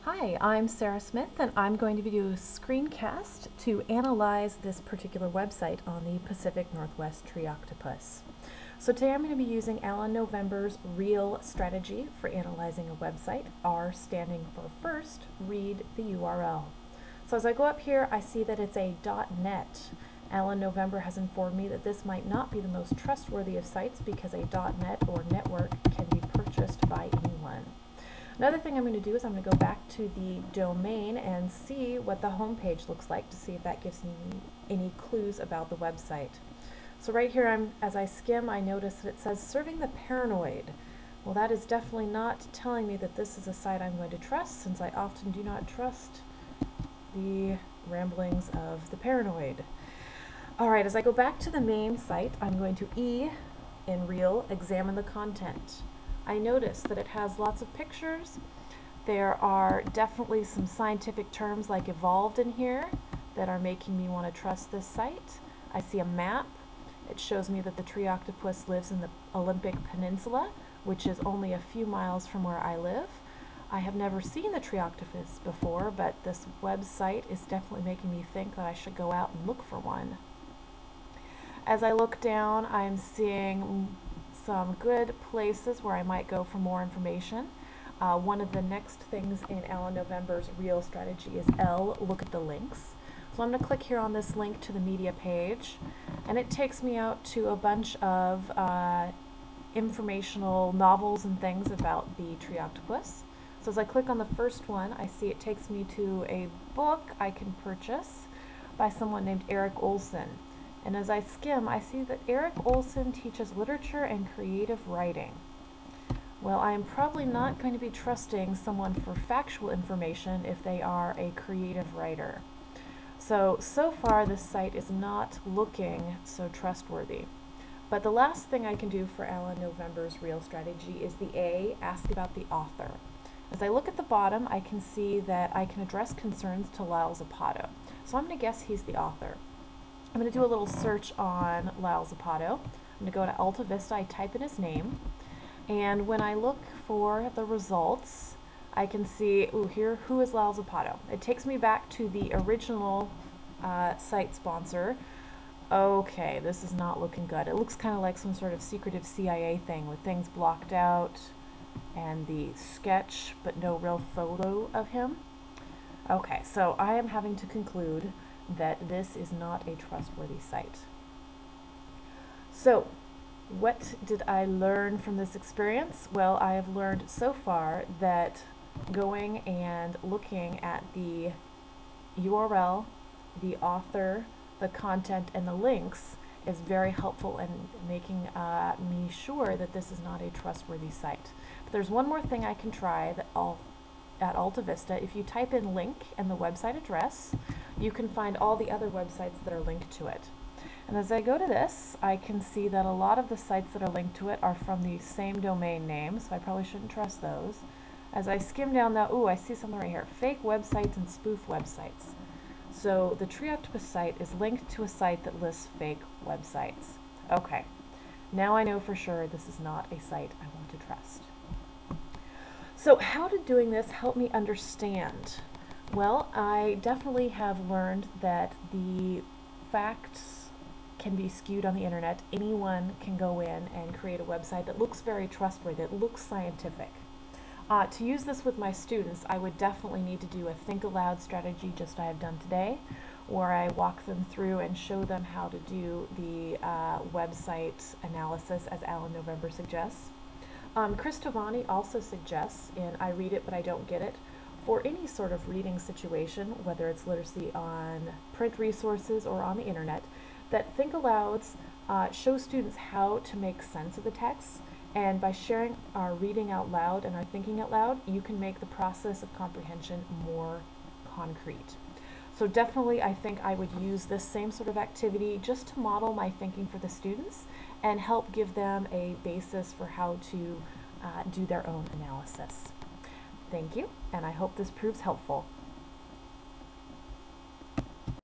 Hi, I'm Sarah Smith, and I'm going to be doing a screencast to analyze this particular website on the Pacific Northwest tree octopus. So today I'm going to be using Alan November's REAL strategy for analyzing a website, R standing for first, read the URL. So as I go up here, I see that it's a .net. Alan November has informed me that this might not be the most trustworthy of sites because a .net or network can be purchased by anyone. Another thing I'm going to do is I'm going to go back to the domain and see what the home page looks like to see if that gives me any clues about the website. So right here, as I skim, I notice that it says serving the paranoid. Well, that is definitely not telling me that this is a site I'm going to trust, since I often do not trust the ramblings of the paranoid. Alright, as I go back to the main site, I'm going to E in REAL, examine the content. I notice that it has lots of pictures. There are definitely some scientific terms like evolved in here that are making me want to trust this site. I see a map. It shows me that the tree octopus lives in the Olympic Peninsula, which is only a few miles from where I live. I have never seen the tree octopus before, but this website is definitely making me think that I should go out and look for one. As I look down, I'm seeing some good places where I might go for more information. One of the next things in Alan November's REAL strategy is L, look at the links. So I'm going to click here on this link to the media page, and it takes me out to a bunch of informational novels and things about the tree octopus. So as I click on the first one, I see it takes me to a book I can purchase by someone named Erik Olson. And as I skim, I see that Erik Olson teaches literature and creative writing. Well, I am probably not going to be trusting someone for factual information if they are a creative writer. So far this site is not looking so trustworthy. But the last thing I can do for Alan November's REAL strategy is the A, ask about the author. As I look at the bottom, I can see that I can address concerns to Lyle Zapato. So I'm going to guess he's the author. I'm going to do a little search on Lyle Zapato. I'm going to go to Alta Vista, I type in his name, and when I look for the results, I can see, here, who is Lyle Zapato? It takes me back to the original site sponsor. Okay, this is not looking good. It looks kind of like some sort of secretive CIA thing with things blocked out and the sketch, but no real photo of him. Okay, so I am having to conclude that this is not a trustworthy site. So, what did I learn from this experience? Well, I have learned so far that going and looking at the URL, the author, the content, and the links is very helpful in making me sure that this is not a trustworthy site. But there's one more thing I can try that at Alta Vista. If you type in link and the website address, you can find all the other websites that are linked to it. And as I go to this, I can see that a lot of the sites that are linked to it are from the same domain name, so I probably shouldn't trust those. As I skim down now, I see something right here, fake websites and spoof websites. So the Tree Octopus site is linked to a site that lists fake websites. Okay, now I know for sure this is not a site I want to trust. So how did doing this help me understand? Well, I definitely have learned that the facts can be skewed on the internet. Anyone can go in and create a website that looks very trustworthy, that looks scientific. To use this with my students, I would definitely need to do a think aloud strategy just as I have done today, where I walk them through and show them how to do the website analysis as Alan November suggests. Chris Tovani also suggests in I Read It But I Don't Get It, for any sort of reading situation, whether it's literacy on print resources or on the internet, that think alouds show students how to make sense of the text, and by sharing our reading out loud and our thinking out loud, you can make the process of comprehension more concrete. So definitely I think I would use this same sort of activity just to model my thinking for the students and help give them a basis for how to do their own analysis. Thank you, and I hope this proves helpful.